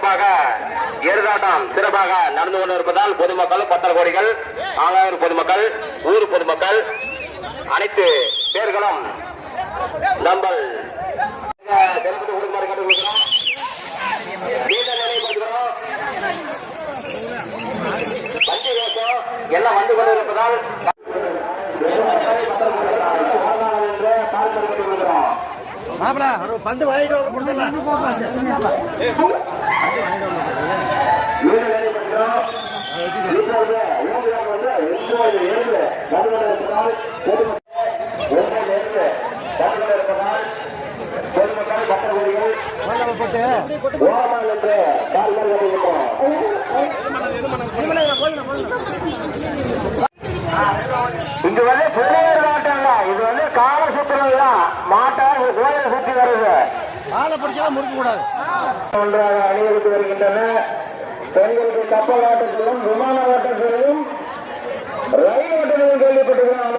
சிறப்பாக ஏறுதாட்டம் சிறப்பாக நடந்து கொண்டிருப்பதால் பொதுமக்கள் பத்தர கோடிகள் ஆங்காயூர் பொதுமக்கள் ஊர் பொதுமக்கள் அனைத்து பேர்களும் நம்ம சிறப்பு கொடுக்குமாறு கேட்டுக்கொள்கிறோம். வண்டி வேஷம் எல்லாம் வந்து கொண்டிருப்பதால் பந்து வாங்கிட்டு இங்க வந்து பிள்ளையர் மாட்டாங்க. இது வந்து கால சுற்றுலா மாட்டா கோயிலை சுற்றி வருது. காலை பிடிச்சா முறுக்க கூடாது. ஒன்றாக அணிவகுத்து வருகின்றன. பெண்களுக்கு கப்பல் ஆட்டத்திலும் விமான ஓட்டத்திலும் ரயில் ஓட்டத்திலும் கேள்விப்பட்டிருக்கிறோம்.